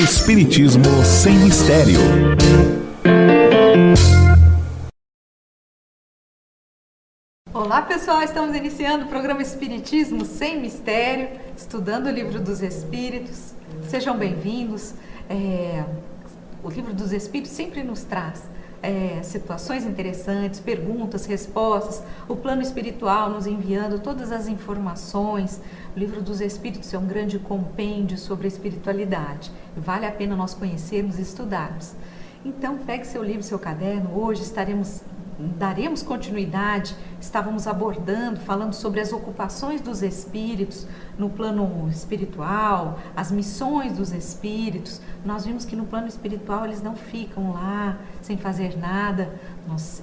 Espiritismo sem mistério. Olá pessoal, estamos iniciando o programa Espiritismo sem Mistério, estudando o Livro dos Espíritos. Sejam bem-vindos. O Livro dos Espíritos sempre nos traz situações interessantes, perguntas, respostas, o plano espiritual nos enviando todas as informações. O Livro dos Espíritos é um grande compêndio sobre a espiritualidade. Vale a pena nós conhecermos e estudarmos. Então, pegue seu livro, seu caderno. Hoje daremos continuidade. Estávamos abordando, falando sobre as ocupações dos espíritos no plano espiritual, as missões dos espíritos. Nós vimos que no plano espiritual eles não ficam lá sem fazer nada.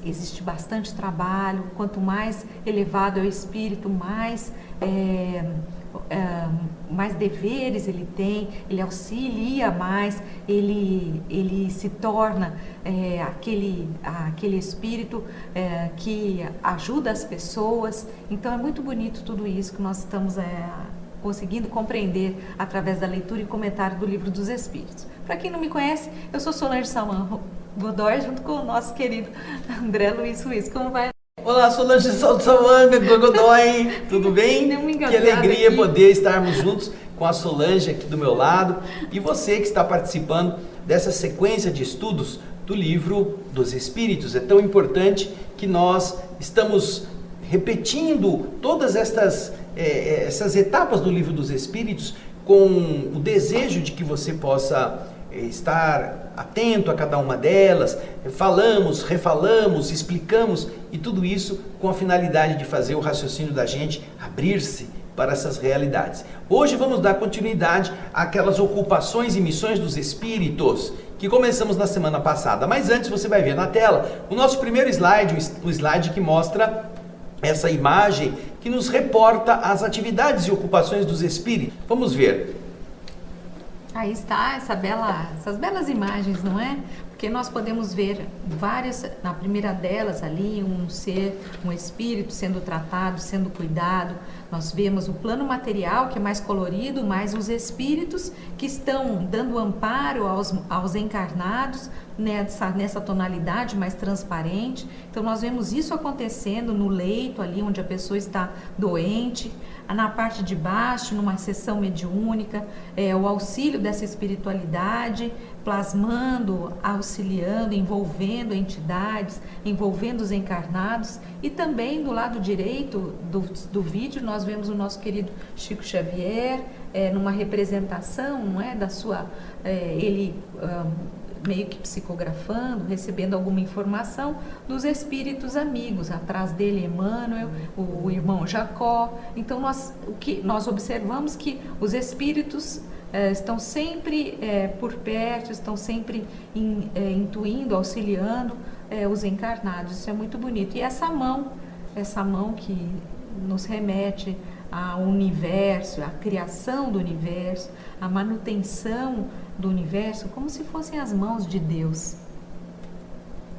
Existe bastante trabalho. Quanto mais elevado é o espírito, mais deveres ele tem, ele auxilia mais, ele se torna aquele espírito que ajuda as pessoas. Então é muito bonito tudo isso que nós estamos conseguindo compreender através da leitura e comentário do Livro dos Espíritos. Para quem não me conhece, eu sou Solange Salman Godoy, junto com o nosso querido André Luiz Ruiz. Como vai? Olá, Solange Salman Godoy, tudo bem? Que alegria aqui poder estarmos juntos com a Solange aqui do meu lado e você que está participando dessa sequência de estudos do Livro dos Espíritos. É tão importante que nós estamos repetindo todas essas etapas do Livro dos Espíritos com o desejo de que você possa estar atento a cada uma delas. Falamos, refalamos, explicamos e tudo isso com a finalidade de fazer o raciocínio da gente abrir-se para essas realidades. Hoje vamos dar continuidade àquelas ocupações e missões dos espíritos que começamos na semana passada. Mas antes você vai ver na tela o nosso primeiro slide, o slide que mostra essa imagem que nos reporta as atividades e ocupações dos espíritos. Vamos ver. Aí está essas belas imagens, não é? Porque nós podemos ver várias, na primeira delas ali, um ser, um espírito sendo tratado, sendo cuidado. Nós vemos o plano material, que é mais colorido, mas os espíritos que estão dando amparo aos encarnados nessa tonalidade mais transparente. Então nós vemos isso acontecendo no leito ali onde a pessoa está doente. Na parte de baixo, numa sessão mediúnica, o auxílio dessa espiritualidade, plasmando, auxiliando, envolvendo entidades, envolvendo os encarnados. E também do lado direito do vídeo nós vemos o nosso querido Chico Xavier, numa representação, não é, da sua, meio que psicografando, recebendo alguma informação dos espíritos amigos. Atrás dele Emmanuel, o irmão Jacó. Então nós observamos que os espíritos estão sempre por perto, estão sempre intuindo, auxiliando os encarnados. Isso é muito bonito. E essa mão que nos remete ao universo, à criação do universo, à manutenção do universo, como se fossem as mãos de Deus.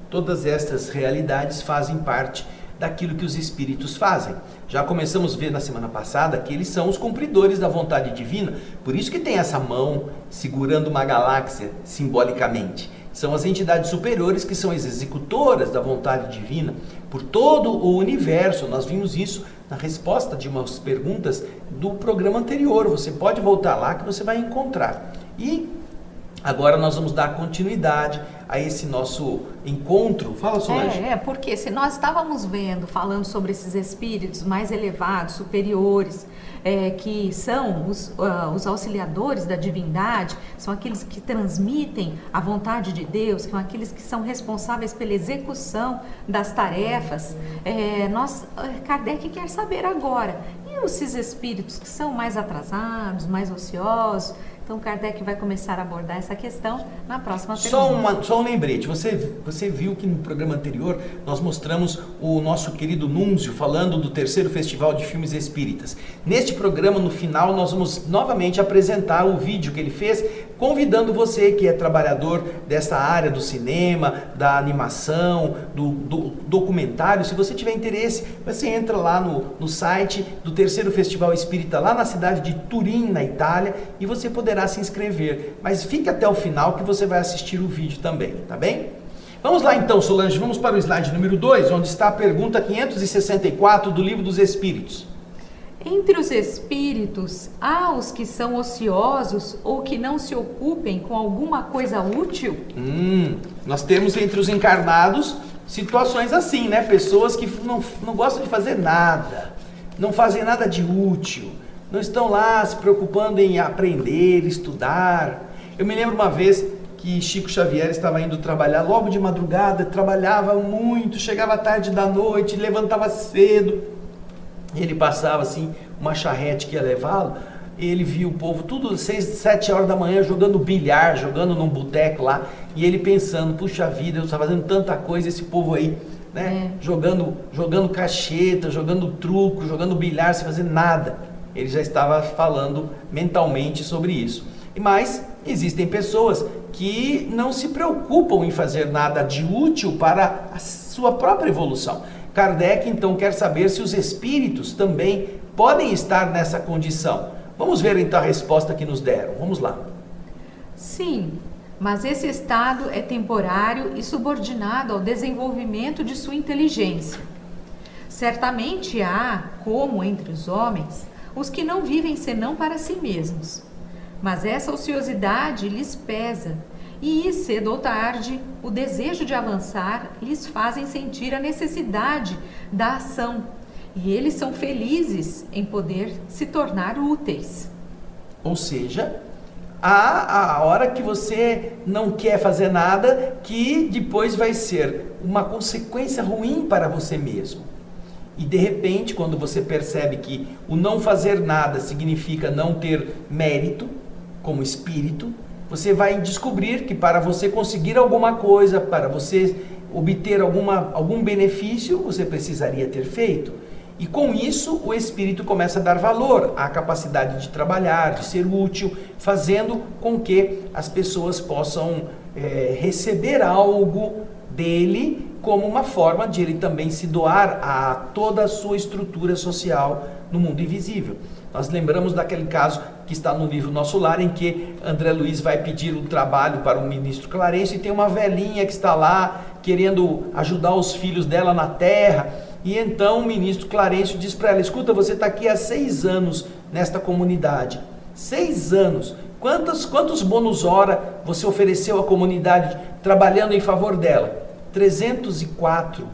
Todas estas realidades fazem parte daquilo que os espíritos fazem. Já começamos a ver na semana passada que eles são os cumpridores da vontade divina, por isso que tem essa mão segurando uma galáxia simbolicamente. São as entidades superiores que são as executoras da vontade divina por todo o universo. Nós vimos isso na resposta de umas perguntas do programa anterior. Você pode voltar lá que você vai encontrar. E agora nós vamos dar continuidade a esse nosso encontro. Fala, Solange. Porque se nós estávamos falando sobre esses espíritos mais elevados, superiores, que são os auxiliadores da divindade, são aqueles que transmitem a vontade de Deus, são aqueles que são responsáveis pela execução das tarefas. Kardec quer saber agora, e esses espíritos que são mais atrasados, mais ociosos? Então Kardec vai começar a abordar essa questão na próxima pergunta. Só um lembrete, você viu que no programa anterior nós mostramos o nosso querido Núncio falando do terceiro Festival de Filmes Espíritas. Neste programa, no final, nós vamos novamente apresentar o vídeo que ele fez, convidando você que é trabalhador dessa área do cinema, da animação, do documentário. Se você tiver interesse, você entra lá no site do terceiro Festival Espírita, lá na cidade de Turim, na Itália, e você poderá se inscrever. Mas fique até o final que você vai assistir o vídeo também, tá bem? Vamos lá então, Solange, vamos para o slide número 2, onde está a pergunta 564 do Livro dos Espíritos. Entre os espíritos, há os que são ociosos ou que não se ocupem com alguma coisa útil? Nós temos entre os encarnados situações assim, né? Pessoas que não gostam de fazer nada, não fazem nada de útil, não estão lá se preocupando em aprender, estudar. Eu me lembro uma vez que Chico Xavier estava indo trabalhar logo de madrugada, trabalhava muito, chegava tarde da noite, levantava cedo. Ele passava assim, uma charrete que ia levá-lo, e ele viu o povo tudo 6, 7 horas da manhã jogando bilhar, jogando num boteco lá, e ele pensando, puxa vida, eu estou fazendo tanta coisa, esse povo aí, né, jogando cacheta, jogando truco, jogando bilhar, sem fazer nada. Ele já estava falando mentalmente sobre isso. Mas existem pessoas que não se preocupam em fazer nada de útil para a sua própria evolução. Kardec então quer saber se os espíritos também podem estar nessa condição. Vamos ver então a resposta que nos deram. Vamos lá. Sim, mas esse estado é temporário e subordinado ao desenvolvimento de sua inteligência. Certamente há, como entre os homens, os que não vivem senão para si mesmos. Mas essa ociosidade lhes pesa, e cedo ou tarde, o desejo de avançar lhes fazem sentir a necessidade da ação, e eles são felizes em poder se tornar úteis. Ou seja, há a hora que você não quer fazer nada, que depois vai ser uma consequência ruim para você mesmo. E de repente, quando você percebe que o não fazer nada significa não ter mérito como espírito, você vai descobrir que para você conseguir alguma coisa, para você obter algum benefício, você precisaria ter feito. E com isso, o espírito começa a dar valor à capacidade de trabalhar, de ser útil, fazendo com que as pessoas possam receber algo dele como uma forma de ele também se doar a toda a sua estrutura social no mundo invisível. Nós lembramos daquele caso que está no livro Nosso Lar, em que André Luiz vai pedir um trabalho para o ministro Clarencio, e tem uma velhinha que está lá querendo ajudar os filhos dela na terra, e então o ministro Clarencio diz para ela: escuta, você está aqui há 6 anos nesta comunidade, 6 anos, quantos bônus hora você ofereceu à comunidade trabalhando em favor dela? 304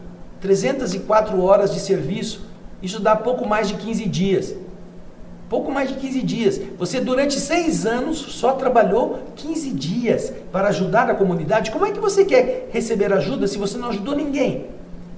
horas de serviço, isso dá pouco mais de 15 dias. Pouco mais de 15 dias. Você durante 6 anos só trabalhou 15 dias para ajudar a comunidade. Como é que você quer receber ajuda se você não ajudou ninguém?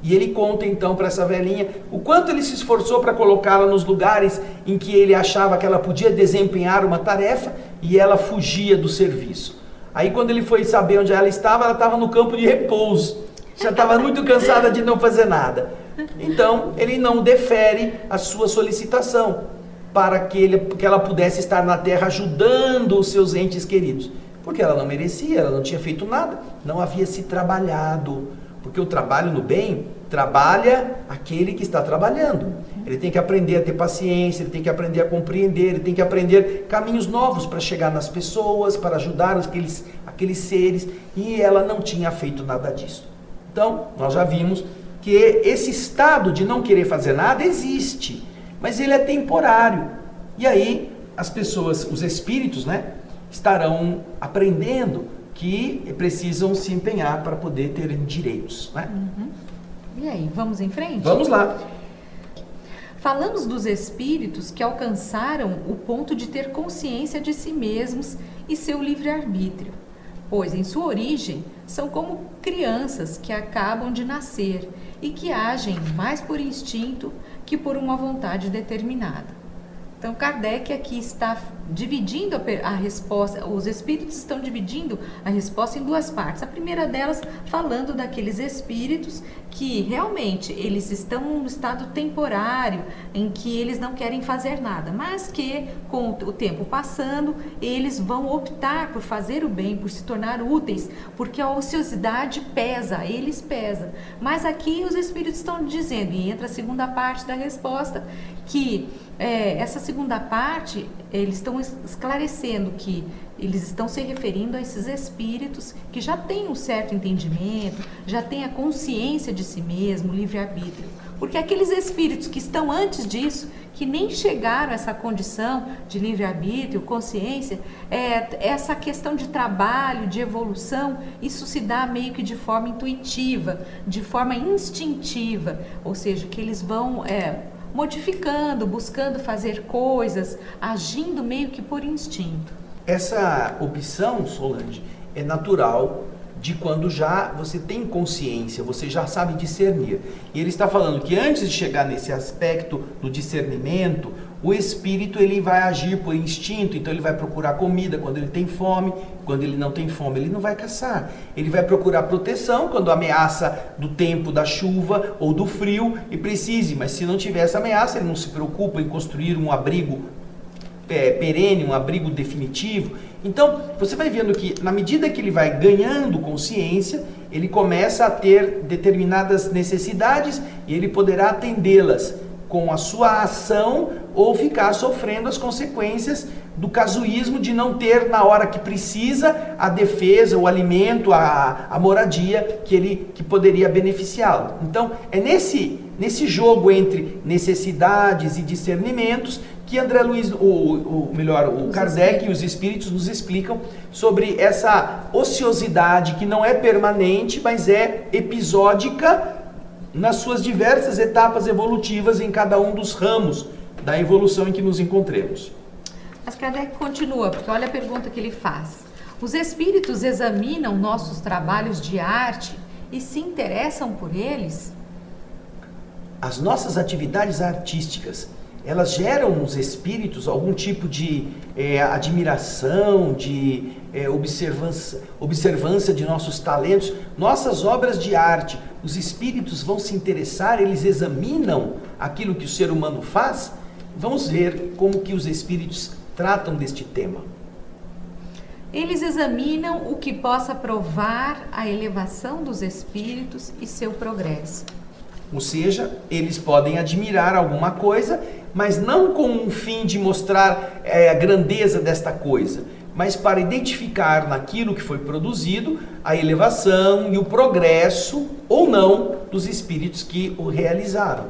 E ele conta então para essa velhinha o quanto ele se esforçou para colocá-la nos lugares em que ele achava que ela podia desempenhar uma tarefa, e ela fugia do serviço. Aí quando ele foi saber onde ela estava no campo de repouso. Já estava muito cansada de não fazer nada. Então ele não defere a sua solicitação para que ela pudesse estar na terra ajudando os seus entes queridos. Porque ela não merecia, ela não tinha feito nada, não havia se trabalhado. Porque o trabalho no bem, trabalha aquele que está trabalhando. Ele tem que aprender a ter paciência, ele tem que aprender a compreender, ele tem que aprender caminhos novos para chegar nas pessoas, para ajudar aqueles seres, e ela não tinha feito nada disso. Então, nós já vimos que esse estado de não querer fazer nada existe, mas ele é temporário. E aí, as pessoas, os espíritos, né, estarão aprendendo que precisam se empenhar para poder ter direitos, né? E aí, vamos em frente? Vamos lá. Falamos dos espíritos que alcançaram o ponto de ter consciência de si mesmos e seu livre-arbítrio, pois em sua origem são como crianças que acabam de nascer e que agem mais por instinto que por uma vontade determinada. Então Kardec aqui está dividindo a resposta, os espíritos estão dividindo a resposta em duas partes. A primeira delas falando daqueles espíritos que realmente eles estão num estado temporário, em que eles não querem fazer nada, mas que com o tempo passando, eles vão optar por fazer o bem, por se tornar úteis, porque a ociosidade pesa, eles pesam. Mas aqui os espíritos estão dizendo, e entra a segunda parte da resposta, que essa segunda parte, eles estão esclarecendo que eles estão se referindo a esses espíritos que já têm um certo entendimento, já têm a consciência de si mesmo, livre-arbítrio. Porque aqueles espíritos que estão antes disso, que nem chegaram a essa condição de livre-arbítrio, consciência, essa questão de trabalho, de evolução, isso se dá meio que de forma intuitiva, de forma instintiva, ou seja, que eles vão modificando, buscando fazer coisas, agindo meio que por instinto. Essa opção, Solange, é natural de quando já você tem consciência, você já sabe discernir. E ele está falando que antes de chegar nesse aspecto do discernimento, o espírito ele vai agir por instinto, então ele vai procurar comida quando ele tem fome, quando ele não tem fome ele não vai caçar. Ele vai procurar proteção quando a ameaça do tempo da chuva ou do frio e precise, mas se não tiver essa ameaça ele não se preocupa em construir um abrigo perene, um abrigo definitivo. Então, você vai vendo que na medida que ele vai ganhando consciência, ele começa a ter determinadas necessidades e ele poderá atendê-las com a sua ação ou ficar sofrendo as consequências do casuísmo de não ter na hora que precisa a defesa, o alimento, a moradia que poderia beneficiá-lo. Então, é nesse jogo entre necessidades e discernimentos que André Luiz, o Kardec e os espíritos nos explicam sobre essa ociosidade que não é permanente, mas é episódica nas suas diversas etapas evolutivas em cada um dos ramos da evolução em que nos encontremos. Mas Kardec continua, porque olha a pergunta que ele faz. Os espíritos examinam nossos trabalhos de arte e se interessam por eles? As nossas atividades artísticas, elas geram nos espíritos algum tipo de admiração, de observância de nossos talentos, nossas obras de arte. Os espíritos vão se interessar, eles examinam aquilo que o ser humano faz. Vamos ver como que os espíritos tratam deste tema. Eles examinam o que possa provar a elevação dos espíritos e seu progresso. Ou seja, eles podem admirar alguma coisa, mas não com um fim de mostrar a grandeza desta coisa, mas para identificar naquilo que foi produzido a elevação e o progresso ou não dos espíritos que o realizaram.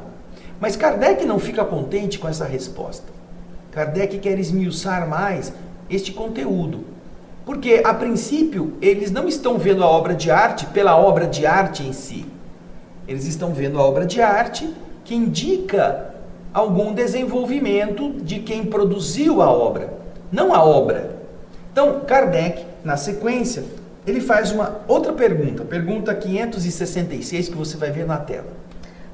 Mas Kardec não fica contente com essa resposta. Kardec quer esmiuçar mais este conteúdo, porque a princípio eles não estão vendo a obra de arte pela obra de arte em si. Eles estão vendo a obra de arte que indica algum desenvolvimento de quem produziu a obra, não a obra. Então, Kardec, na sequência, ele faz uma outra pergunta, pergunta 566, que você vai ver na tela.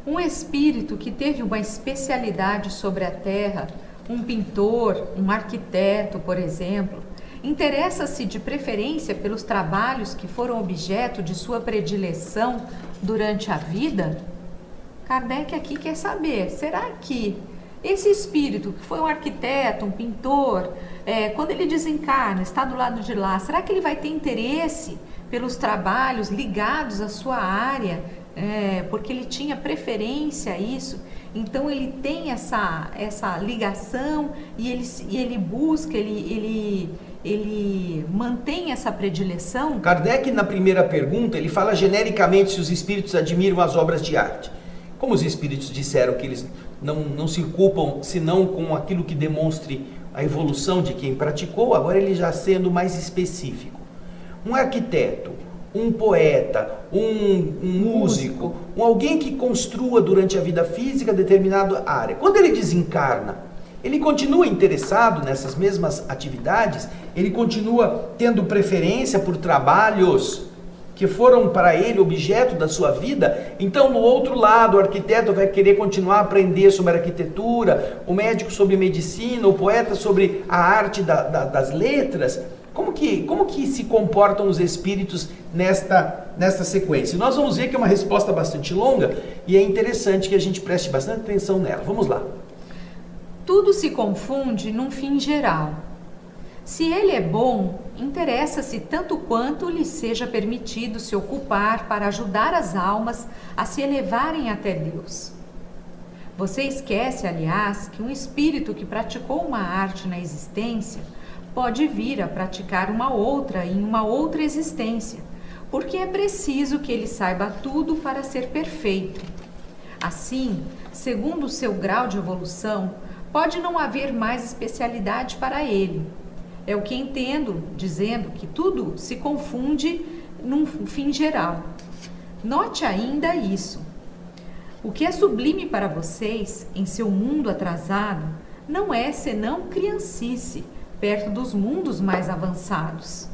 Um espírito que teve uma especialidade sobre a Terra, um pintor, um arquiteto, por exemplo, interessa-se de preferência pelos trabalhos que foram objeto de sua predileção durante a vida? Kardec aqui quer saber, será que esse espírito que foi um arquiteto, um pintor, quando ele desencarna, está do lado de lá, será que ele vai ter interesse pelos trabalhos ligados à sua área, porque ele tinha preferência a isso? Então ele tem essa ligação e ele busca, ele mantém essa predileção? Kardec, na primeira pergunta, ele fala genericamente se os espíritos admiram as obras de arte. Como os espíritos disseram que eles não se ocupam senão com aquilo que demonstre a evolução de quem praticou, agora ele já sendo mais específico. Um arquiteto, um poeta, um músico, alguém que construa durante a vida física determinada área. Quando ele desencarna, ele continua interessado nessas mesmas atividades? Ele continua tendo preferência por trabalhos que foram para ele objeto da sua vida, então no outro lado o arquiteto vai querer continuar a aprender sobre arquitetura, o médico sobre medicina, o poeta sobre a arte das letras. Como que se comportam os espíritos nesta sequência? Nós vamos ver que é uma resposta bastante longa e é interessante que a gente preste bastante atenção nela. Vamos lá. Tudo se confunde num fim geral. Se ele é bom, interessa-se tanto quanto lhe seja permitido se ocupar para ajudar as almas a se elevarem até Deus. Você esquece, aliás, que um espírito que praticou uma arte na existência pode vir a praticar uma outra em uma outra existência, porque é preciso que ele saiba tudo para ser perfeito. Assim, segundo o seu grau de evolução, pode não haver mais especialidade para ele. É o que entendo, dizendo que tudo se confunde num fim geral. Note ainda isso. O que é sublime para vocês, em seu mundo atrasado, não é senão criancice, perto dos mundos mais avançados.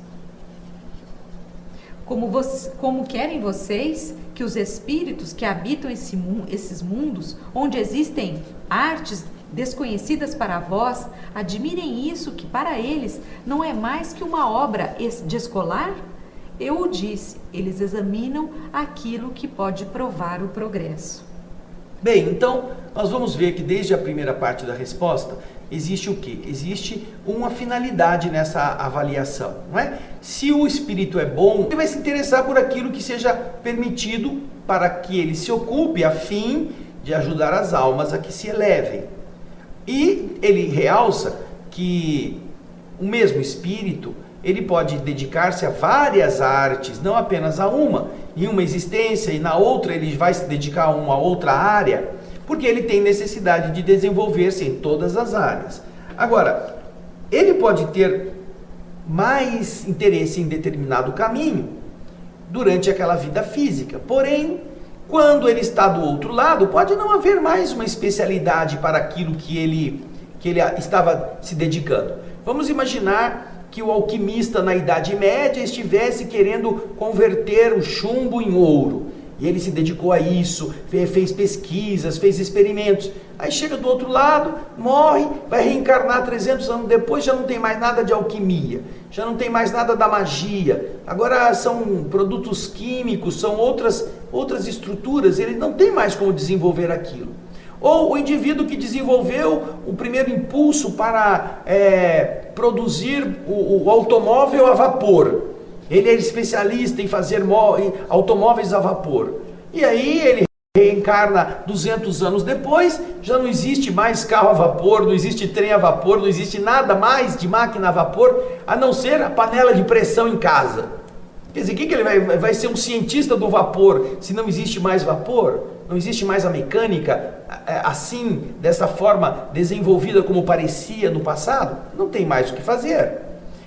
Como querem vocês que os espíritos que habitam esses mundos, onde existem artes desconhecidas para vós, admirem isso que para eles não é mais que uma obra de escolar? Eu o disse, eles examinam aquilo que pode provar o progresso. Bem, então nós vamos ver que desde a primeira parte da resposta existe o quê? Existe uma finalidade nessa avaliação, não é? Se o espírito é bom, ele vai se interessar por aquilo que seja permitido para que ele se ocupe a fim de ajudar as almas a que se elevem. E ele realça que o mesmo espírito, ele pode dedicar-se a várias artes, não apenas a uma, em uma existência, e na outra ele vai se dedicar a uma outra área, porque ele tem necessidade de desenvolver-se em todas as áreas. Agora, ele pode ter mais interesse em determinado caminho durante aquela vida física, porém, quando ele está do outro lado, pode não haver mais uma especialidade para aquilo que ele estava se dedicando. Vamos imaginar que o alquimista na Idade Média estivesse querendo converter o chumbo em ouro. E ele se dedicou a isso, fez pesquisas, fez experimentos. Aí chega do outro lado, morre, vai reencarnar 300 anos depois, já não tem mais nada de alquimia, já não tem mais nada da magia. Agora são produtos químicos, são outras estruturas, ele não tem mais como desenvolver aquilo. Ou o indivíduo que desenvolveu o primeiro impulso para produzir o automóvel a vapor. Ele é especialista em fazer automóveis a vapor. E aí ele reencarna 200 anos depois, já não existe mais carro a vapor, não existe trem a vapor, não existe nada mais de máquina a vapor, a não ser a panela de pressão em casa. Quer dizer, que ele vai ser um cientista do vapor se não existe mais vapor? Não existe mais a mecânica assim, dessa forma desenvolvida como parecia no passado? Não tem mais o que fazer.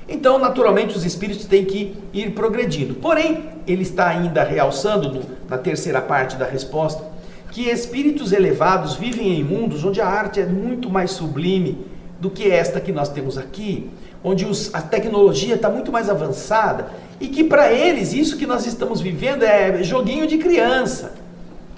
Então, naturalmente, os espíritos têm que ir progredindo. Porém, ele está ainda realçando, na terceira parte da resposta, que espíritos elevados vivem em mundos onde a arte é muito mais sublime do que esta que nós temos aqui, onde a tecnologia está muito mais avançada e que para eles isso que nós estamos vivendo é joguinho de criança.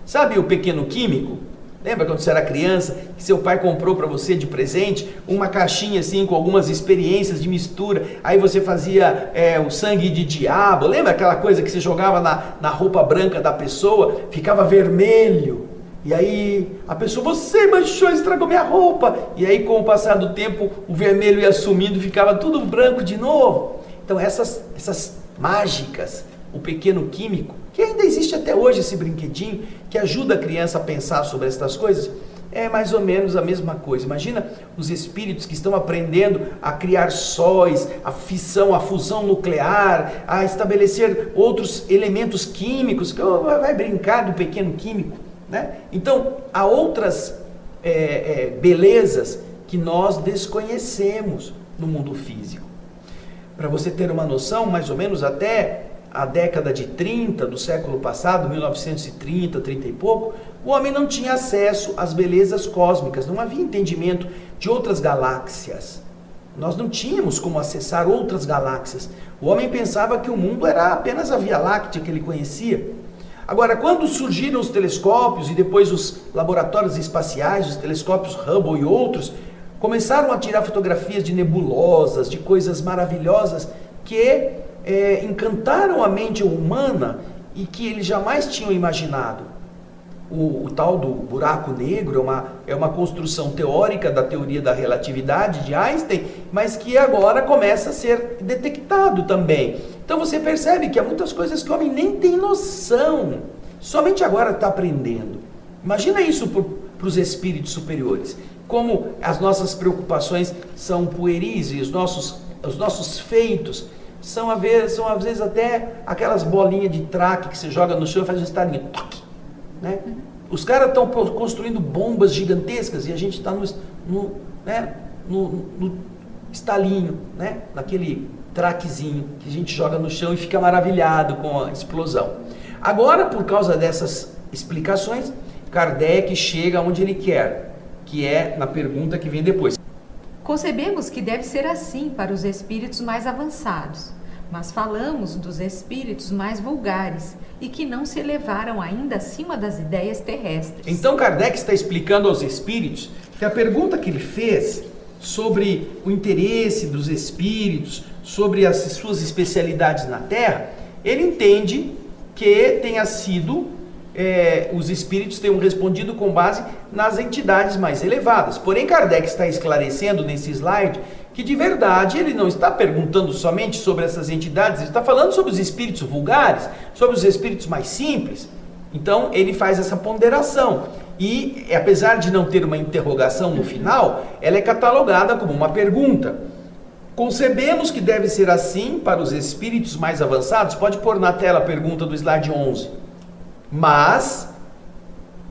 Sabe o Pequeno Químico? Lembra quando você era criança, que seu pai comprou para você de presente uma caixinha assim com algumas experiências de mistura, aí você fazia o sangue de diabo, lembra aquela coisa que você jogava na roupa branca da pessoa, ficava vermelho, e aí a pessoa, você manchou, estragou minha roupa, e aí com o passar do tempo o vermelho ia sumindo, ficava tudo branco de novo. Então essas mágicas, o Pequeno Químico, que ainda existe até hoje esse brinquedinho, que ajuda a criança a pensar sobre estas coisas, é mais ou menos a mesma coisa. Imagina os espíritos que estão aprendendo a criar sóis, a fissão, a fusão nuclear, a estabelecer outros elementos químicos, que vai brincar do Pequeno Químico, né? Então, há outras belezas que nós desconhecemos no mundo físico. Para você ter uma noção, mais ou menos até a década de 30 do século passado, 1930, 30 e pouco, o homem não tinha acesso às belezas cósmicas, não havia entendimento de outras galáxias, Nós não tínhamos como acessar outras galáxias. O homem pensava que o mundo era apenas a Via Láctea que ele conhecia. Agora, quando surgiram os telescópios e depois os laboratórios espaciais, os telescópios Hubble e outros, começaram a tirar fotografias de nebulosas, de coisas maravilhosas que encantaram a mente humana e que eles jamais tinham imaginado. O tal do buraco negro é uma construção teórica da teoria da relatividade de Einstein, mas que agora começa a ser detectado também. Então você percebe que há muitas coisas que o homem nem tem noção, somente agora está aprendendo. Imagina isso para os espíritos superiores, como as nossas preocupações são pueris e os nossos feitos são às vezes até aquelas bolinhas de traque que você joga no chão e faz um estalinho, toque, né? Os caras estão construindo bombas gigantescas e a gente está no estalinho, né? Naquele traquezinho que a gente joga no chão e fica maravilhado com a explosão. Agora, por causa dessas explicações, Kardec chega onde ele quer, que é na pergunta que vem depois. Concebemos que deve ser assim para os espíritos mais avançados, mas falamos dos espíritos mais vulgares e que não se elevaram ainda acima das ideias terrestres. Então Kardec está explicando aos espíritos que a pergunta que ele fez sobre o interesse dos espíritos, sobre as suas especialidades na Terra, ele entende que tenha sido, os espíritos tenham respondido com base nas entidades mais elevadas. Porém, Kardec está esclarecendo nesse slide que de verdade ele não está perguntando somente sobre essas entidades, ele está falando sobre os espíritos vulgares, sobre os espíritos mais simples. Então ele faz essa ponderação e, apesar de não ter uma interrogação no final, ela é catalogada como uma pergunta. Concebemos que deve ser assim para os espíritos mais avançados? Pode pôr na tela a pergunta do slide 11. Mas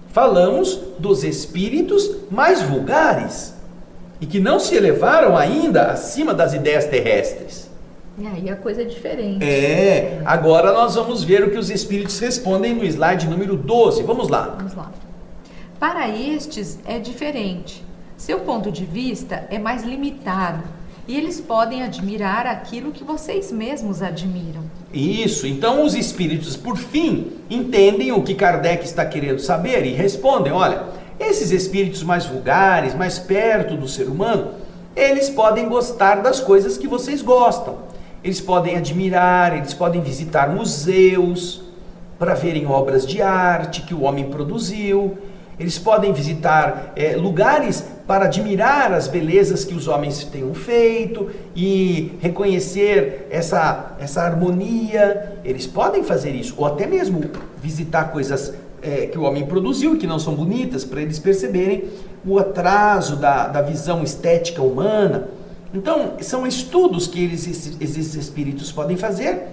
falamos dos espíritos mais vulgares e que não se elevaram ainda acima das ideias terrestres. E aí a coisa é diferente. Agora nós vamos ver o que os espíritos respondem no slide número 12. Vamos lá. Vamos lá. Para estes é diferente. Seu ponto de vista é mais limitado e eles podem admirar aquilo que vocês mesmos admiram. Isso, então os espíritos, por fim, entendem o que Kardec está querendo saber e respondem: olha, esses espíritos mais vulgares, mais perto do ser humano, eles podem gostar das coisas que vocês gostam. Eles podem admirar, eles podem visitar museus para verem obras de arte que o homem produziu. Eles podem visitar lugares para admirar as belezas que os homens tenham feito e reconhecer essa harmonia. Eles podem fazer isso, ou até mesmo visitar coisas que o homem produziu e que não são bonitas, para eles perceberem o atraso da visão estética humana. Então, são estudos que esses espíritos podem fazer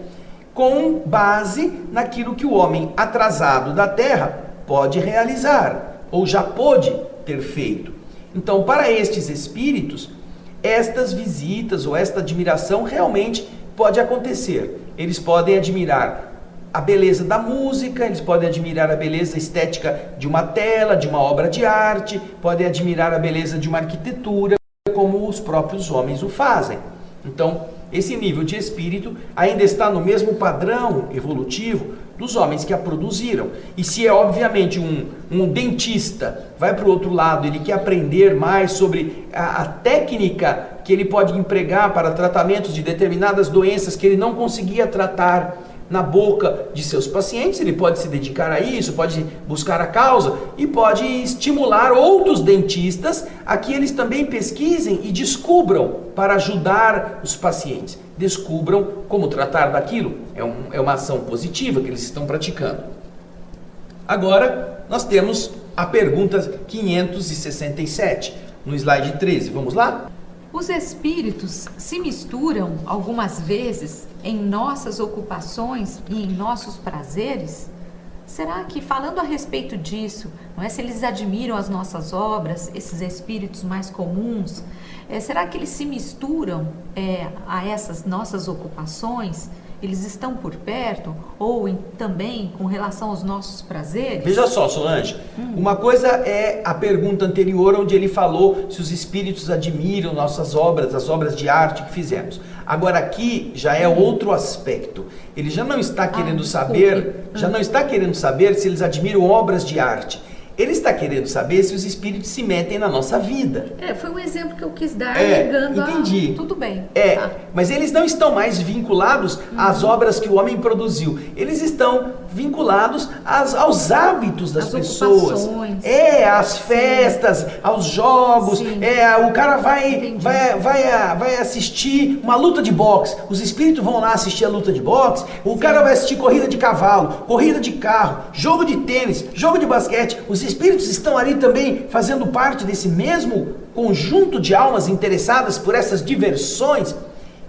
com base naquilo que o homem atrasado da Terra pode realizar, ou já pôde ter feito. Então, para estes espíritos, estas visitas ou esta admiração realmente pode acontecer. Eles podem admirar a beleza da música, eles podem admirar a beleza estética de uma tela, de uma obra de arte, podem admirar a beleza de uma arquitetura, como os próprios homens o fazem. Então, esse nível de espírito ainda está no mesmo padrão evolutivo dos homens que a produziram. E se é obviamente um dentista vai para o outro lado, ele quer aprender mais sobre a técnica que ele pode empregar para tratamentos de determinadas doenças que ele não conseguia tratar na boca de seus pacientes, ele pode se dedicar a isso, pode buscar a causa e pode estimular outros dentistas a que eles também pesquisem e descubram para ajudar os pacientes. Descubram como tratar daquilo. É uma ação positiva que eles estão praticando. Agora, nós temos a pergunta 567, no slide 13. Vamos lá? Os espíritos se misturam algumas vezes em nossas ocupações e em nossos prazeres? Será que, falando a respeito disso, não é, se eles admiram as nossas obras, esses espíritos mais comuns, será que eles se misturam a essas nossas ocupações? eles estão por perto? Ou também com relação aos nossos prazeres? Veja só, Solange, uma coisa é a pergunta anterior, onde ele falou se os espíritos admiram nossas obras, as obras de arte que fizemos. Agora aqui já é outro aspecto. Ele já não está querendo saber, se eles admiram obras de arte. Ele está querendo saber se os espíritos se metem na nossa vida. Foi um exemplo que eu quis dar, ligando entendi. Tudo bem. Tá. Mas eles não estão mais vinculados às obras que o homem produziu. Eles estão vinculados aos hábitos das pessoas. Às festas, aos jogos. O cara vai assistir uma luta de boxe. Os espíritos vão lá assistir a luta de boxe. O cara vai assistir corrida de cavalo, corrida de carro, jogo de tênis, jogo de basquete. Os espíritos estão ali também fazendo parte desse mesmo conjunto de almas interessadas por essas diversões.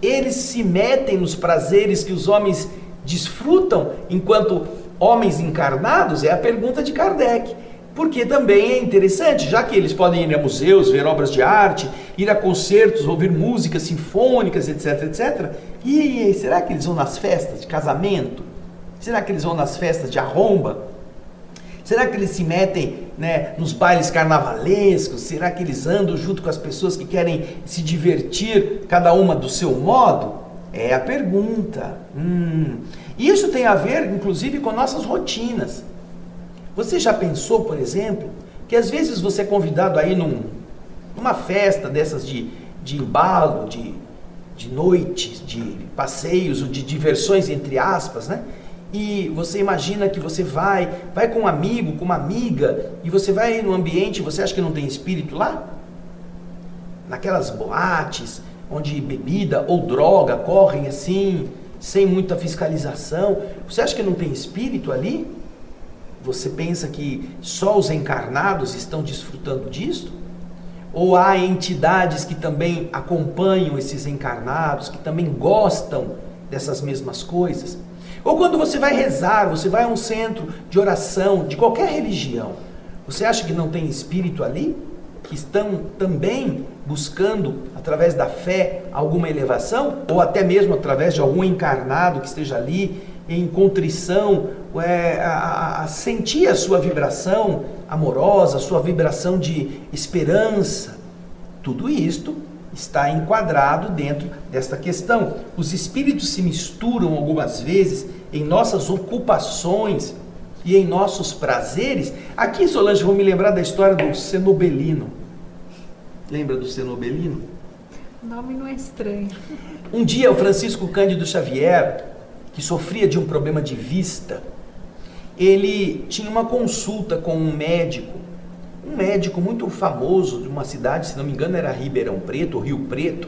Eles se metem nos prazeres que os homens desfrutam enquanto homens encarnados? É a pergunta de Kardec. Porque também é interessante, já que eles podem ir a museus, ver obras de arte, ir a concertos, ouvir músicas sinfônicas, etc, etc. E será que eles vão nas festas de casamento? Será que eles vão nas festas de arromba? Será que eles se metem, nos bailes carnavalescos? Será que eles andam junto com as pessoas que querem se divertir, cada uma do seu modo? É a pergunta. Isso tem a ver, inclusive, com nossas rotinas. Você já pensou, por exemplo, que às vezes você é convidado aí numa festa dessas de embalo, de noites, de passeios, ou de diversões, entre aspas, né? E você imagina que você vai com um amigo, com uma amiga, e você vai no ambiente, você acha que não tem espírito lá? Naquelas boates, onde bebida ou droga correm assim, sem muita fiscalização, você acha que não tem espírito ali? Você pensa que só os encarnados estão desfrutando disso? Ou há entidades que também acompanham esses encarnados, que também gostam dessas mesmas coisas? Ou quando você vai rezar, você vai a um centro de oração, de qualquer religião, você acha que não tem espírito ali? Que estão também buscando, através da fé, alguma elevação? Ou até mesmo através de algum encarnado que esteja ali, em contrição, a sentir a sua vibração amorosa, a sua vibração de esperança? Tudo isto está enquadrado dentro desta questão. Os espíritos se misturam algumas vezes em nossas ocupações e em nossos prazeres. Aqui, Solange, vou me lembrar da história do Cenobelino. Lembra do Cenobelino? O nome não é estranho. Um dia, o Francisco Cândido Xavier, que sofria de um problema de vista, ele tinha uma consulta com um médico muito famoso de uma cidade, se não me engano era Ribeirão Preto, ou Rio Preto,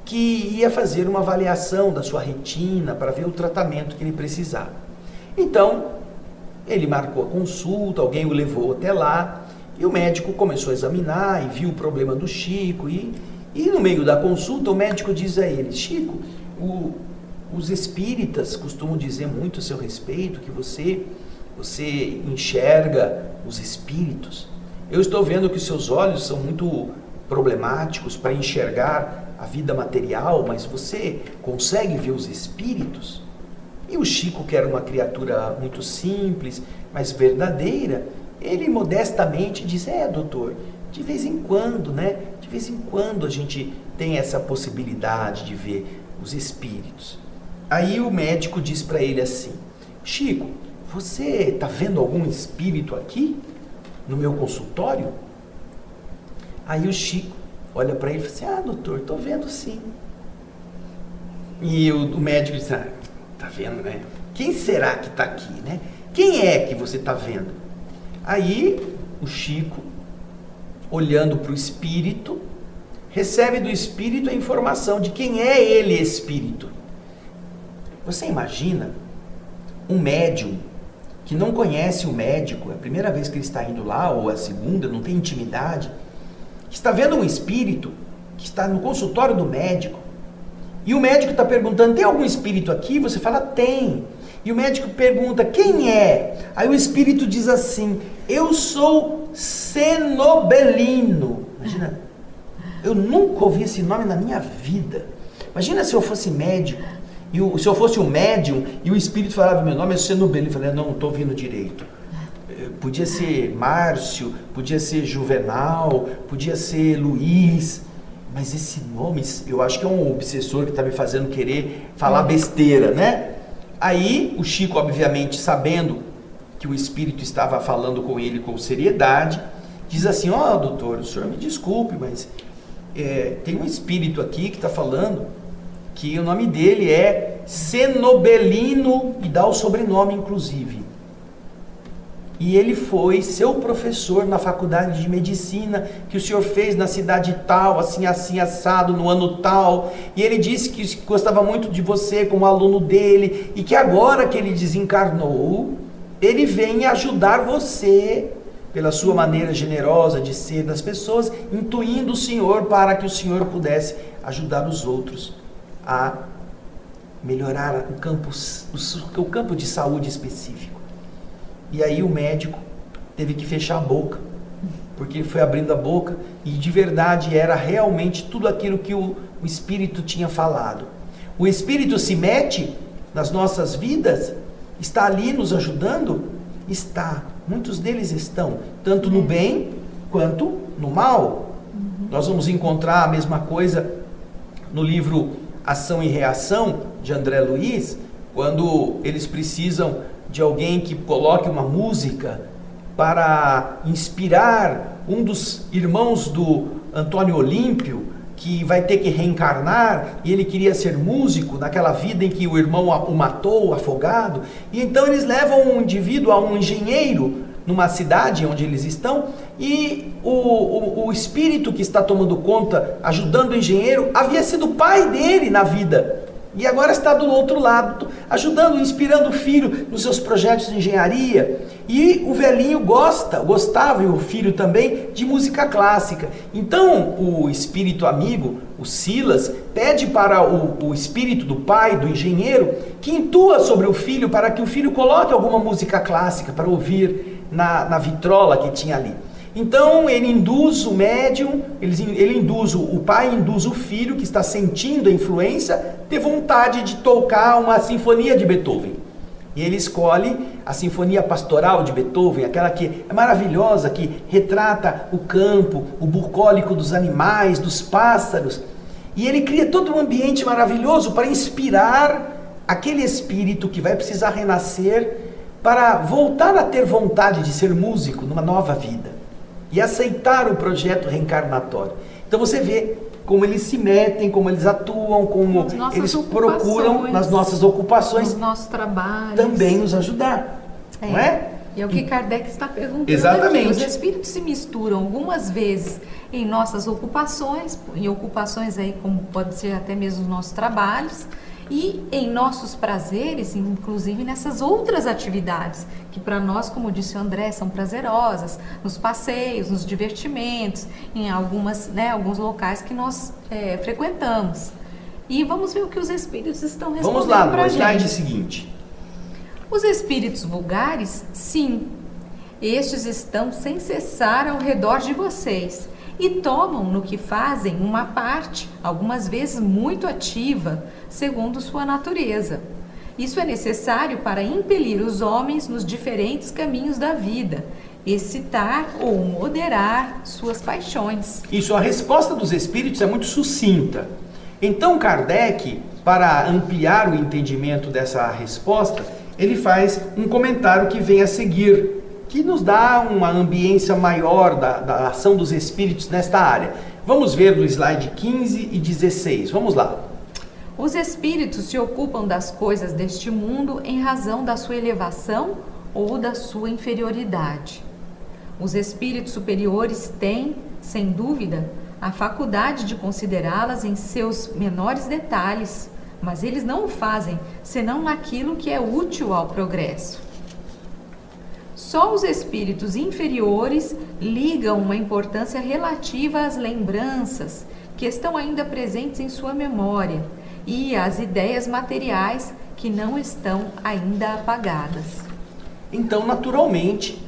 que ia fazer uma avaliação da sua retina para ver o tratamento que ele precisava. Então, ele marcou a consulta, alguém o levou até lá, e o médico começou a examinar e viu o problema do Chico, e no meio da consulta o médico diz a ele: Chico, os espíritas costumam dizer muito a seu respeito, que você enxerga os espíritos. Eu estou vendo que os seus olhos são muito problemáticos para enxergar a vida material, mas você consegue ver os espíritos? E o Chico, que era uma criatura muito simples, mas verdadeira, ele modestamente diz: doutor, de vez em quando, de vez em quando a gente tem essa possibilidade de ver os espíritos. Aí o médico diz para ele assim: Chico, você está vendo algum espírito aqui no meu consultório? Aí o Chico olha para ele e fala assim: doutor, estou vendo sim. E o médico diz: tá vendo, né? Quem será que está aqui, né? Quem é que você está vendo? Aí o Chico, olhando para o espírito, recebe do espírito a informação de quem é ele, espírito. Você imagina um médium que não conhece o médico, é a primeira vez que ele está indo lá, ou a segunda, não tem intimidade, que está vendo um espírito que está no consultório do médico, e o médico está perguntando: tem algum espírito aqui? Você fala: tem. E o médico pergunta: quem é? Aí o espírito diz assim: eu sou Cenobelino. Imagina, eu nunca ouvi esse nome na minha vida. Imagina se eu fosse médico se eu fosse um médium e o espírito falava meu nome, é Cenobelo, eu falei, não estou ouvindo direito. Podia ser Márcio, podia ser Juvenal, podia ser Luiz, mas esse nome, eu acho que é um obsessor que está me fazendo querer falar besteira, né? Aí o Chico, obviamente, sabendo que o espírito estava falando com ele com seriedade, diz assim, doutor, o senhor me desculpe, mas tem um espírito aqui que está falando que o nome dele é Cenobelino, e dá o sobrenome, inclusive. E ele foi seu professor na faculdade de medicina, que o senhor fez na cidade tal, assim, assim, assado, no ano tal. E ele disse que gostava muito de você como aluno dele, e que agora que ele desencarnou, ele vem ajudar você, pela sua maneira generosa de ser das pessoas, intuindo o senhor para que o senhor pudesse ajudar os outros a melhorar o campo de saúde específico. E aí o médico teve que fechar a boca, porque ele foi abrindo a boca e de verdade era realmente tudo aquilo que o Espírito tinha falado. O Espírito se mete nas nossas vidas, está ali nos ajudando? Está. Muitos deles estão, tanto no bem quanto no mal. Nós vamos encontrar a mesma coisa no livro Ação e Reação, de André Luiz, quando eles precisam de alguém que coloque uma música para inspirar um dos irmãos do Antônio Olímpio, que vai ter que reencarnar, e ele queria ser músico naquela vida em que o irmão o matou, afogado, e então eles levam um indivíduo a um engenheiro numa cidade onde eles estão, e o espírito que está tomando conta, ajudando o engenheiro, havia sido o pai dele na vida, e agora está do outro lado, ajudando, inspirando o filho nos seus projetos de engenharia. E o velhinho gostava, e o filho também, de música clássica. Então o espírito amigo, o Silas, pede para o espírito do pai, do engenheiro, que intua sobre o filho para que o filho coloque alguma música clássica para ouvir na vitrola que tinha ali. Então ele induz o médium, o pai induz o filho que está sentindo a influência, ter vontade de tocar uma sinfonia de Beethoven. E ele escolhe a Sinfonia Pastoral de Beethoven, aquela que é maravilhosa, que retrata o campo, o bucólico dos animais, dos pássaros. E ele cria todo um ambiente maravilhoso para inspirar aquele espírito que vai precisar renascer para voltar a ter vontade de ser músico numa nova vida e aceitar o projeto reencarnatório. Então você vê como eles se metem, como eles atuam, como eles procuram nas nossas ocupações, nos nossos trabalhos, também nos ajudar, não é? E é o que Kardec está perguntando. Exatamente. Aqui. Os espíritos se misturam algumas vezes em nossas ocupações, em ocupações aí como pode ser até mesmo os nossos trabalhos, e em nossos prazeres, inclusive nessas outras atividades, que para nós, como disse o André, são prazerosas, nos passeios, nos divertimentos, em alguns locais que nós frequentamos. E vamos ver o que os espíritos estão respondendo para a gente. Vamos lá, no slide seguinte. Os espíritos vulgares, sim, estes estão sem cessar ao redor de vocês e tomam no que fazem uma parte, algumas vezes muito ativa, segundo sua natureza. Isso é necessário para impelir os homens nos diferentes caminhos da vida, excitar ou moderar suas paixões. Isso, a resposta dos espíritos é muito sucinta. Então Kardec, para ampliar o entendimento dessa resposta, ele faz um comentário que vem a seguir, que nos dá uma ambiência maior da ação dos espíritos nesta área. Vamos ver no slide 15 e 16, vamos lá. Os espíritos se ocupam das coisas deste mundo em razão da sua elevação ou da sua inferioridade. Os espíritos superiores têm, sem dúvida, a faculdade de considerá-las em seus menores detalhes, mas eles não o fazem senão naquilo que é útil ao progresso. Só os espíritos inferiores ligam uma importância relativa às lembranças que estão ainda presentes em sua memória e às ideias materiais que não estão ainda apagadas. Então, naturalmente,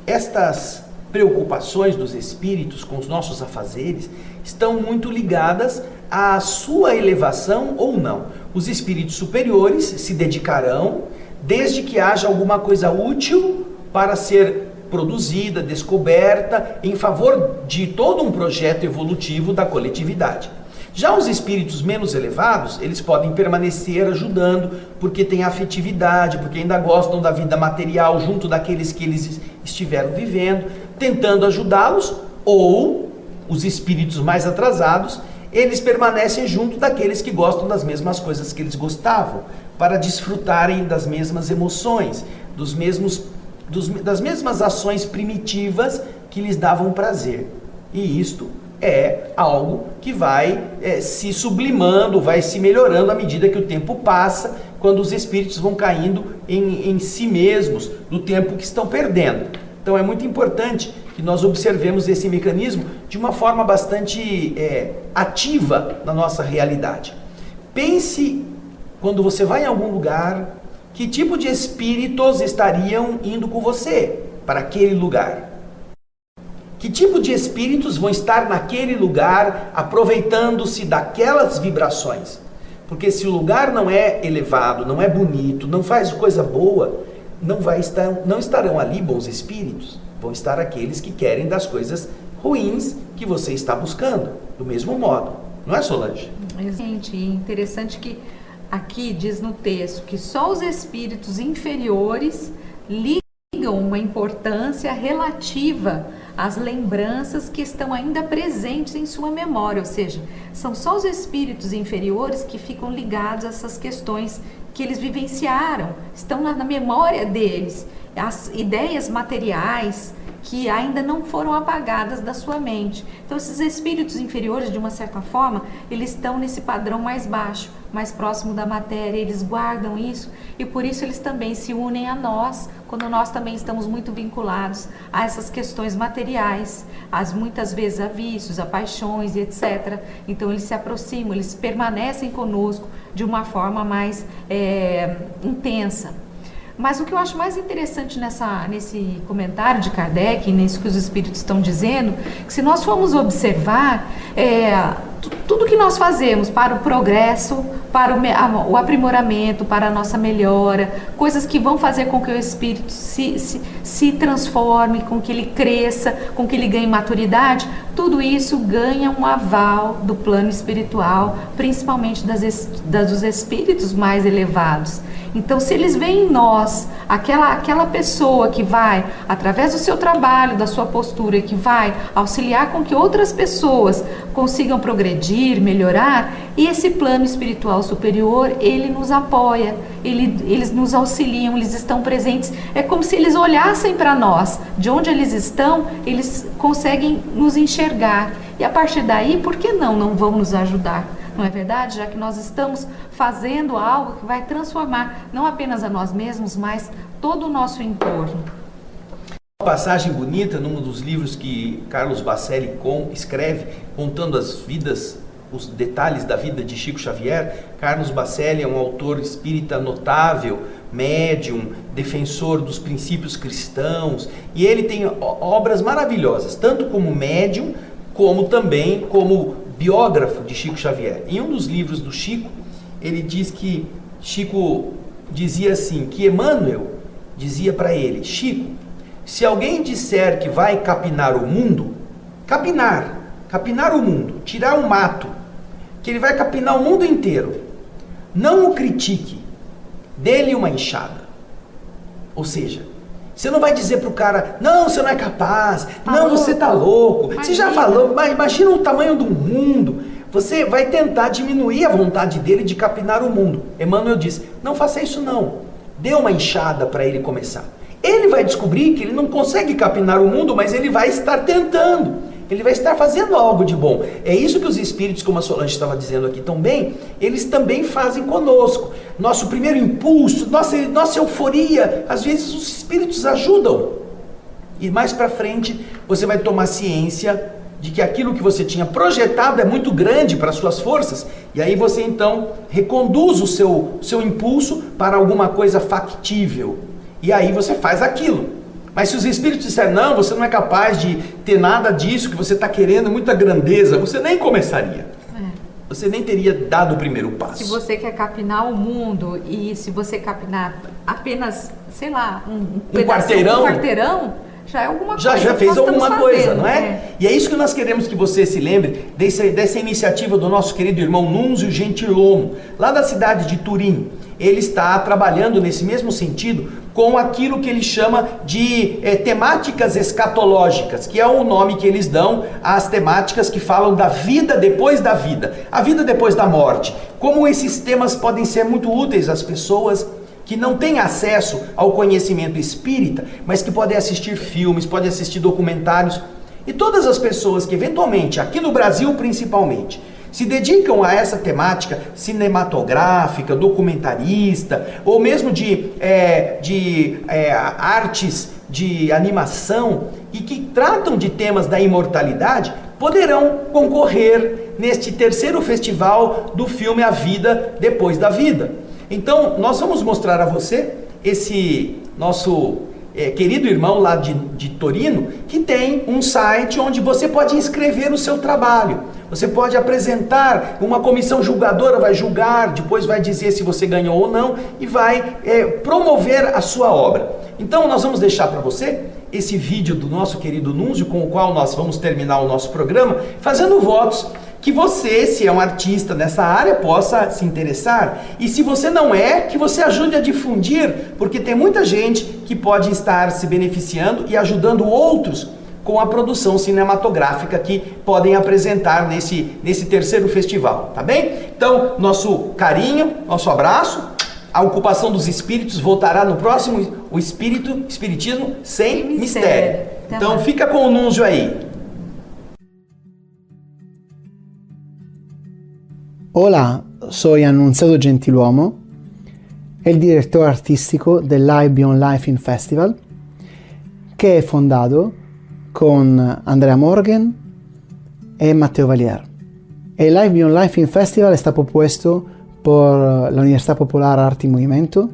estas preocupações dos espíritos com os nossos afazeres estão muito ligadas à sua elevação ou não. Os espíritos superiores se dedicarão desde que haja alguma coisa útil para ser produzida, descoberta, em favor de todo um projeto evolutivo da coletividade. Já os espíritos menos elevados, eles podem permanecer ajudando, porque têm afetividade, porque ainda gostam da vida material junto daqueles que eles estiveram vivendo, tentando ajudá-los, ou os espíritos mais atrasados, eles permanecem junto daqueles que gostam das mesmas coisas que eles gostavam, para desfrutarem das mesmas emoções, das mesmas ações primitivas que lhes davam prazer. E isto é algo que vai se sublimando, vai se melhorando à medida que o tempo passa, quando os espíritos vão caindo em si mesmos, do tempo que estão perdendo. Então é muito importante que nós observemos esse mecanismo de uma forma bastante ativa na nossa realidade. Pense, quando você vai em algum lugar, que tipo de espíritos estariam indo com você para aquele lugar? Que tipo de espíritos vão estar naquele lugar, aproveitando-se daquelas vibrações? Porque se o lugar não é elevado, não é bonito, não faz coisa boa, não estarão ali bons espíritos. Vão estar aqueles que querem das coisas ruins que você está buscando, do mesmo modo. Não é, Solange? Gente, interessante que aqui diz no texto que só os espíritos inferiores ligam uma importância relativa às lembranças que estão ainda presentes em sua memória, ou seja, são só os espíritos inferiores que ficam ligados a essas questões que eles vivenciaram, estão na memória deles, as ideias materiais que ainda não foram apagadas da sua mente. Então esses espíritos inferiores, de uma certa forma, eles estão nesse padrão mais baixo, mais próximo da matéria, eles guardam isso e por isso eles também se unem a nós, quando nós também estamos muito vinculados a essas questões materiais, muitas vezes a vícios, a paixões e etc. Então eles se aproximam, eles permanecem conosco de uma forma mais intensa. Mas o que eu acho mais interessante nesse comentário de Kardec, nisso que os espíritos estão dizendo, que se nós formos observar tudo que nós fazemos para o progresso, para o aprimoramento, para a nossa melhora, coisas que vão fazer com que o espírito se transforme, com que ele cresça, com que ele ganhe maturidade, tudo isso ganha um aval do plano espiritual, principalmente dos espíritos mais elevados. Então, se eles veem em nós aquela pessoa que vai, através do seu trabalho, da sua postura, que vai auxiliar com que outras pessoas consigam progredir, melhorar, e esse plano espiritual superior, ele nos apoia, eles nos auxiliam, eles estão presentes. É como se eles olhassem para nós, de onde eles estão, eles conseguem nos enxergar. E a partir daí, por que não vão nos ajudar? Não é verdade? Já que nós estamos fazendo algo que vai transformar não apenas a nós mesmos, mas todo o nosso entorno. Uma passagem bonita num dos livros que Carlos Bacelli escreve, contando os detalhes da vida de Chico Xavier. Carlos Bacelli é um autor espírita notável, médium, defensor dos princípios cristãos, e ele tem obras maravilhosas, tanto como médium, como também como biógrafo de Chico Xavier. Em um dos livros do Chico, ele diz que Chico dizia assim, que Emmanuel dizia para ele: Chico, se alguém disser que vai capinar o mundo, capinar o mundo, tirar o mato, que ele vai capinar o mundo inteiro, não o critique, dê-lhe uma enxada. Ou seja, você não vai dizer para o cara, não, você não é capaz, não, você está louco, você já falou, mas imagina o tamanho do mundo. Você vai tentar diminuir a vontade dele de capinar o mundo. Emmanuel diz, não faça isso não, dê uma enxada para ele começar. Ele vai descobrir que ele não consegue capinar o mundo, mas ele vai estar tentando. Ele vai estar fazendo algo de bom. É isso que os espíritos, como a Solange estava dizendo aqui também, eles também fazem conosco. Nosso primeiro impulso, nossa euforia, às vezes os espíritos ajudam. E mais para frente, você vai tomar ciência de que aquilo que você tinha projetado é muito grande para as suas forças, e aí você então reconduz o seu impulso para alguma coisa factível. E aí você faz aquilo. Mas se os espíritos disserem, não, você não é capaz de ter nada disso que você está querendo, muita grandeza, você nem começaria. Você nem teria dado o primeiro passo. Se você quer capinar o mundo e se você capinar apenas, sei lá, um quarteirão, já é alguma coisa. Já fez alguma coisa, fazendo, não é? E é isso que nós queremos que você se lembre dessa iniciativa do nosso querido irmão Nunzio Gentilomo, lá da cidade de Turim. Ele está trabalhando nesse mesmo sentido com aquilo que ele chama de temáticas escatológicas, que é o nome que eles dão às temáticas que falam da vida depois da vida, a vida depois da morte. Como esses temas podem ser muito úteis às pessoas que não têm acesso ao conhecimento espírita, mas que podem assistir filmes, podem assistir documentários. E todas as pessoas que eventualmente, aqui no Brasil principalmente, se dedicam a essa temática cinematográfica, documentarista, ou mesmo de artes de animação, e que tratam de temas da imortalidade, poderão concorrer neste terceiro festival do filme A Vida Depois da Vida. Então, nós vamos mostrar a você esse nosso querido irmão lá de Torino, que tem um site onde você pode inscrever o seu trabalho. Você pode apresentar, uma comissão julgadora vai julgar, depois vai dizer se você ganhou ou não e vai promover a sua obra. Então nós vamos deixar para você esse vídeo do nosso querido Nunzio, com o qual nós vamos terminar o nosso programa, fazendo votos que você, se é um artista nessa área, possa se interessar. E se você não é, que você ajude a difundir, porque tem muita gente que pode estar se beneficiando e ajudando outros com a produção cinematográfica que podem apresentar nesse terceiro festival, tá bem? Então, nosso carinho, nosso abraço, a ocupação dos espíritos voltará no próximo, o Espiritismo Sem Mistério. Então, fica com o Nunzio aí. Hola, soy Annunziato Gentiluomo, el director artístico del Live Beyond Life Film Festival, que he fundado con Andrea Morgan y Matteo Valier. El Live Beyond Life Film Festival está propuesto por la Universidad Popular Arte y Movimiento,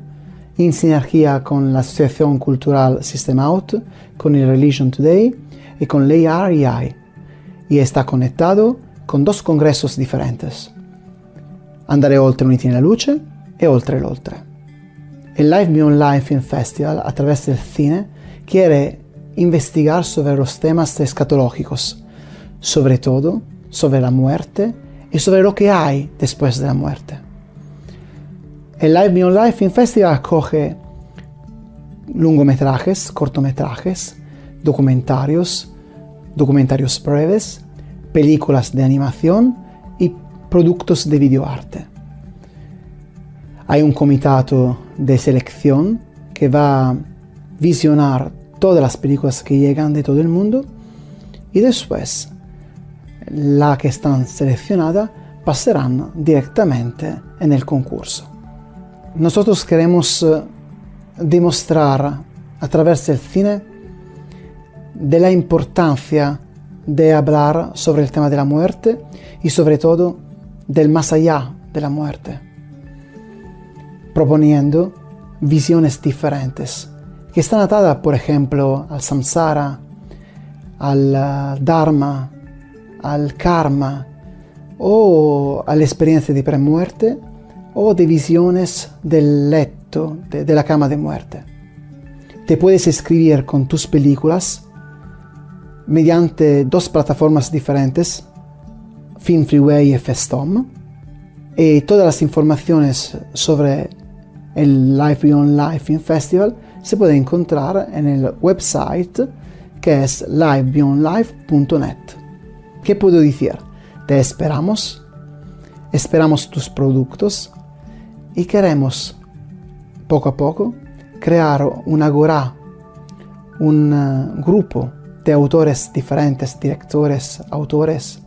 en sinergia con la Asociación Cultural System Out, con el Religion Today y con l'AREI, y está conectado con dos congressos diferentes. Andare oltre uniti nella luce e oltre l'oltre. El Live Beyond Life Film Festival, a través del cine, quiere investigar sobre los temas escatológicos, sobre todo sobre la muerte y sobre lo que hay después de la muerte. El Live Beyond Life Film Festival acoge lungometrajes, cortometrajes, documentarios breves, películas de animación y productos de videoarte. Hay un comitato de selección que va a visionar todas las películas que llegan de todo el mundo y después las que están seleccionadas pasarán directamente en el concurso. Nosotros queremos demostrar a través del cine de la importancia de hablar sobre el tema de la muerte y sobre todo del más allá de la muerte, proponiendo visiones diferentes que están atadas, por ejemplo, al samsara, al dharma, al karma o a la experiencia de premuerte o de visiones del lecho, de la cama de muerte. Te puedes inscribir con tus películas mediante dos plataformas diferentes, Film Freeway y Festom, y todas las informaciones sobre el Live Beyond Life Film Festival se puede encontrar en el website que es livebeyondlife.net. ¿Qué puedo decir? Te esperamos tus productos y queremos poco a poco crear una agora, un grupo de autores diferentes, directores, autores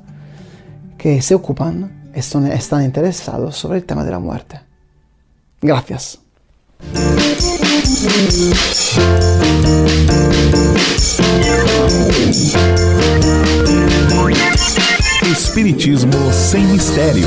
que se ocupan y están interesados sobre el tema de la muerte. Gracias. Espiritismo Sem Mistério.